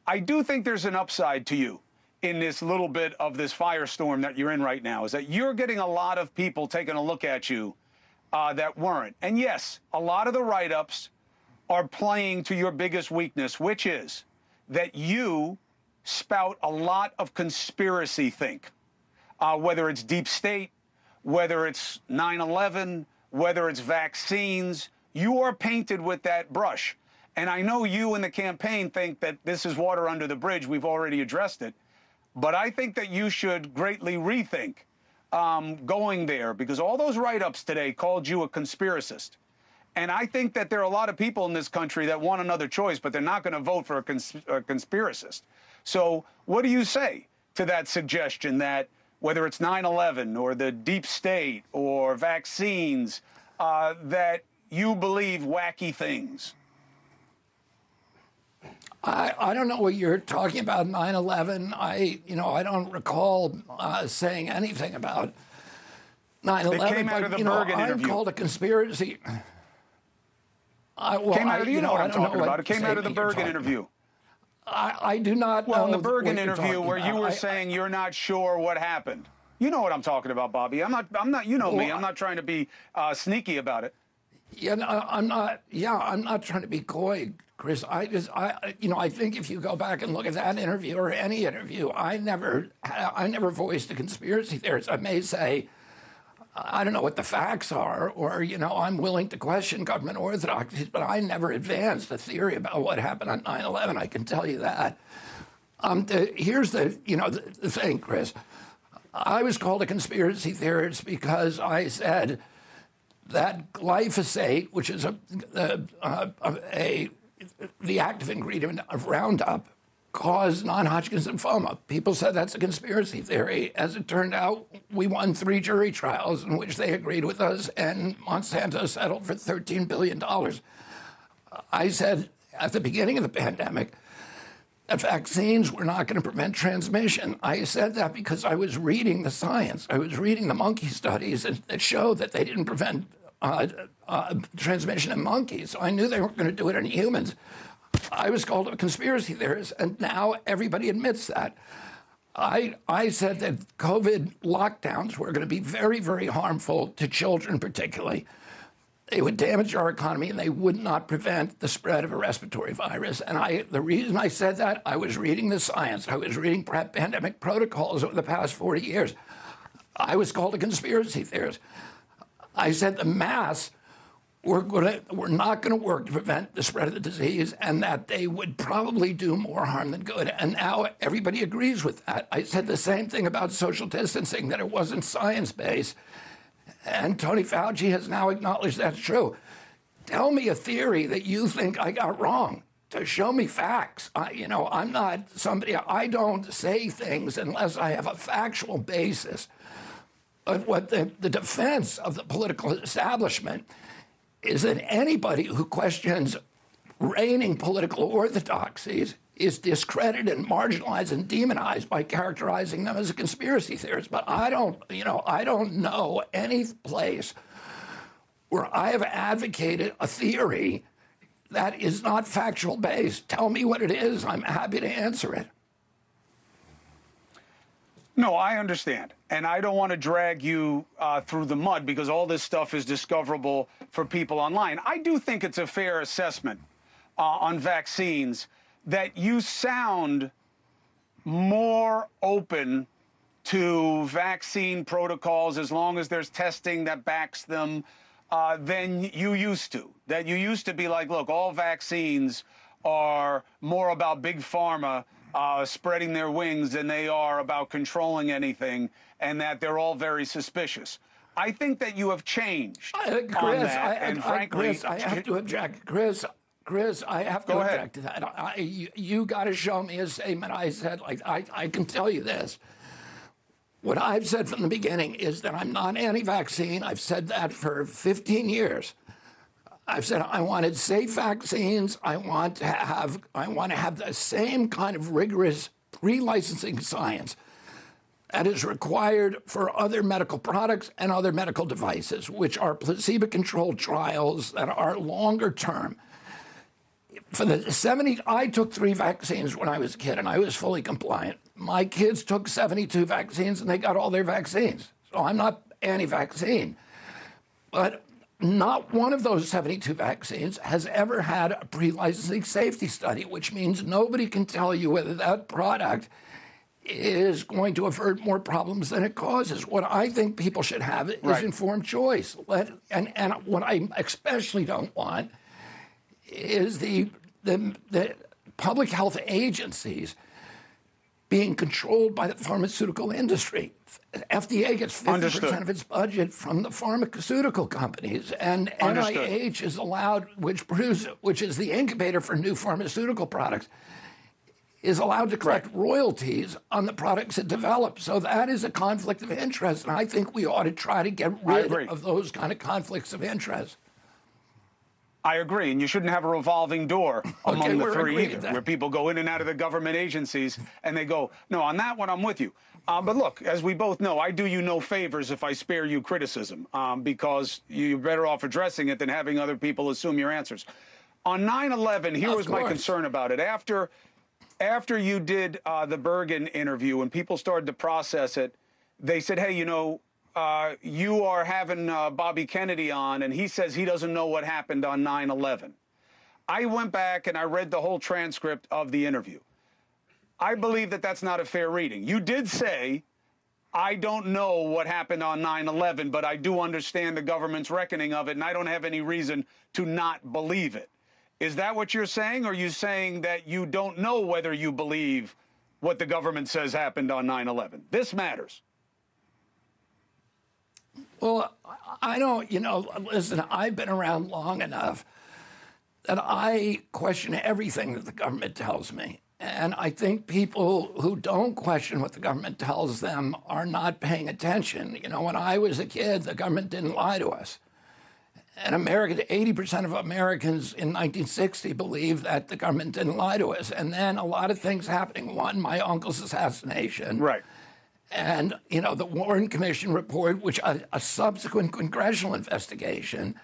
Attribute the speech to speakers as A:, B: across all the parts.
A: I do think there's an upside to you in this little bit of this firestorm that you're in right now, is that you're getting a lot of people taking a look at you that weren't. And yes, a lot of the write-ups are playing to your biggest weakness, which is that you spout a lot of conspiracy think, whether it's deep state, whether it's 9/11, whether it's vaccines. You are painted with that brush. And I know you and the campaign think that this is water under the bridge. We've already addressed it. But I think that you should greatly rethink going there, because all those write-ups today called you a conspiracist. And I think that there are a lot of people in this country that want another choice, but they're not going to vote for a conspiracist. So what do you say to that suggestion that whether it's 9/11 or the deep state or vaccines, that you believe wacky things?
B: I don't know what you're talking about, 9/11. I don't recall saying anything about 9/11.
A: It came out of the Bergen interview.
B: I'm called a conspiracy.
A: Came out of you know what I'm talking about. It came out of the Bergen interview.
B: I do not know.
A: Well, in the Bergen interview where you were saying you're not sure what happened. You know what I'm talking about, Bobby. I'm not. You know me. I'm not trying to be sneaky about it.
B: Yeah, no, I'm not. Yeah, I'm not trying to be coy, Chris. I think if you go back and look at that interview or any interview, I never voiced a conspiracy theorist. I may say, I don't know what the facts are, or I'm willing to question government orthodoxies, but I never advanced a theory about what happened on 9/11. I can tell you that. Here's the thing, Chris. I was called a conspiracy theorist because I said that glyphosate, which is the active ingredient of Roundup, caused non-Hodgkin's lymphoma. People said that's a conspiracy theory. As it turned out, we won 3 jury trials in which they agreed with us, and Monsanto settled for $13 billion. I said at the beginning of the pandemic that vaccines were not going to prevent transmission. I said that because I was reading the science. I was reading the monkey studies that showed that they didn't prevent transmission in monkeys. So I knew they weren't going to do it in humans. I was called a conspiracy theorist, and now everybody admits that. I said that COVID lockdowns were going to be very, very harmful to children particularly. They would damage our economy, and they would not prevent the spread of a respiratory virus. And the reason I said that, I was reading the science. I was reading pandemic protocols over the past 40 years. I was called a conspiracy theorist. I said the masks were not going to work to prevent the spread of the disease, and that they would probably do more harm than good. And now everybody agrees with that. I said the same thing about social distancing, that it wasn't science-based. And Tony Fauci has now acknowledged that's true. Tell me a theory that you think I got wrong. To show me facts. I'm not somebody, I don't say things unless I have a factual basis. But what the defense of the political establishment is that anybody who questions reigning political orthodoxies is discredited and marginalized and demonized by characterizing them as a conspiracy theorist. But I don't know any place where I have advocated a theory that is not factual based. Tell me what it is. I'm happy to answer it.
A: No, I understand. And I don't want to drag you through the mud, because all this stuff is discoverable for people online. I do think it's a fair assessment on vaccines that you sound more open to vaccine protocols as long as there's testing that backs them than you used to. That you used to be like, look, all vaccines are more about big pharma spreading their wings than they are about controlling anything, and that they're all very suspicious. I think that you have changed on that, and frankly,
B: Chris, I have to object. Chris, I have to object to that. You got to show me a statement I said. Like I can tell you this. What I've said from the beginning is that I'm not anti-vaccine. I've said that for 15 years. I've said I wanted safe vaccines. I want to have the same kind of rigorous pre-licensing science that is required for other medical products and other medical devices, which are placebo-controlled trials that are longer term. for the 70, I took 3 vaccines when I was a kid, and I was fully compliant. My kids took 72 vaccines, and they got all their vaccines. So I'm not anti-vaccine. But not one of those 72 vaccines has ever had a pre-licensing safety study, which means nobody can tell you whether that product is going to avert more problems than it causes. What I think people should have is informed choice. And what I especially don't want is the public health agencies being controlled by the pharmaceutical industry. FDA gets 50% of its budget from the pharmaceutical companies, and NIH is allowed, which is the incubator for new pharmaceutical products, is allowed to collect royalties on the products it develops. So that is a conflict of interest, and I think we ought to try to get rid of those kind of conflicts of interest.
A: I agree, and you shouldn't have a revolving door among the three either, where people go in and out of the government agencies and they go, no, on that one I'm with you. But look, as we both know, I do you no favors if I spare you criticism, because you're better off addressing it than having other people assume your answers. On 9/11, here was my concern about it. After you did the Bergen interview and people started to process it, they said, hey, you know, you are having Bobby Kennedy on, and he says he doesn't know what happened on 9/11. I went back and I read the whole transcript of the interview. I believe that that's not a fair reading. You did say, I don't know what happened on 9/11, but I do understand the government's reckoning of it, and I don't have any reason to not believe it. Is that what you're saying, or are you saying that you don't know whether you believe what the government says happened on 9/11? This matters.
B: Well, I don't, you know, listen, I've been around long enough that I question everything that the government tells me. And I think people who don't question what the government tells them are not paying attention. You know, when I was a kid, the government didn't lie to us. And 80% of Americans in 1960 believed that the government didn't lie to us. And then a lot of things happening. One, my uncle's assassination.
A: Right.
B: And, you know, the Warren Commission report, which a subsequent congressional investigation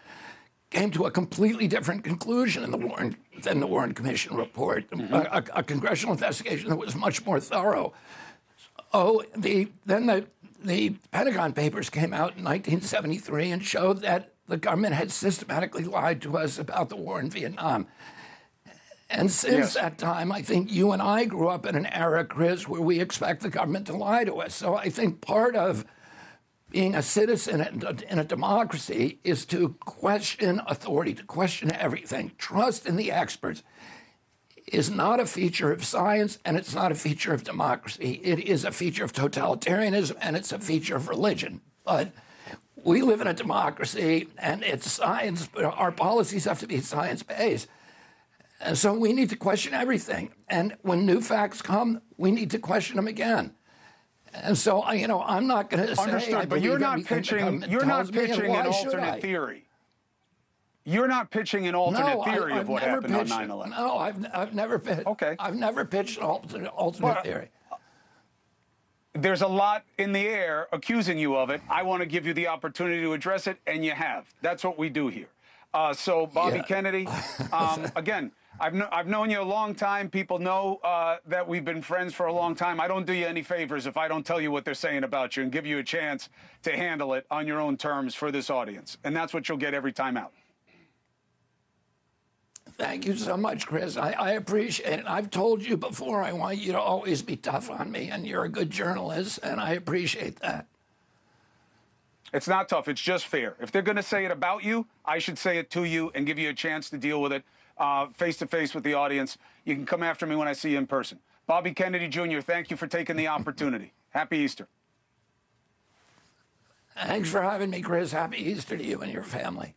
B: came to a completely different conclusion than the Warren Commission report, a congressional investigation that was much more thorough. Then the Pentagon Papers came out in 1973 and showed that the government had systematically lied to us about the war in Vietnam. And since that time, I think you and I grew up in an era, Chris, where we expect the government to lie to us. So I think part of being a citizen in a democracy is to question authority, to question everything. Trust in the experts is not a feature of science, and it's not a feature of democracy. It is a feature of totalitarianism, and it's a feature of religion. But we live in a democracy, and it's science, but our policies have to be science-based. And so we need to question everything. And when new facts come, we need to question them again. And so, you know, I'm not going to say.
A: Understood, but you're not pitching an alternate theory. You're not pitching an alternate theory of what happened on 9/11.
B: No, I've never pitched. Okay. I've never pitched an alternate theory.
A: There's a lot in the air accusing you of it. I want to give you the opportunity to address it, and you have. That's what we do here. So, Bobby Kennedy, again, I've known you a long time. People know that we've been friends for a long time. I don't do you any favors if I don't tell you what they're saying about you and give you a chance to handle it on your own terms for this audience. And that's what you'll get every time out.
B: Thank you so much, Chris. I appreciate it. I've told you before, I want you to always be tough on me, and you're a good journalist, and I appreciate that.
A: It's not tough. It's just fair. If they're going to say it about you, I should say it to you and give you a chance to deal with it face-to-face with the audience. You can come after me when I see you in person. Bobby Kennedy Jr., thank you for taking the opportunity. Happy Easter.
B: Thanks for having me, Chris. Happy Easter to you and your family.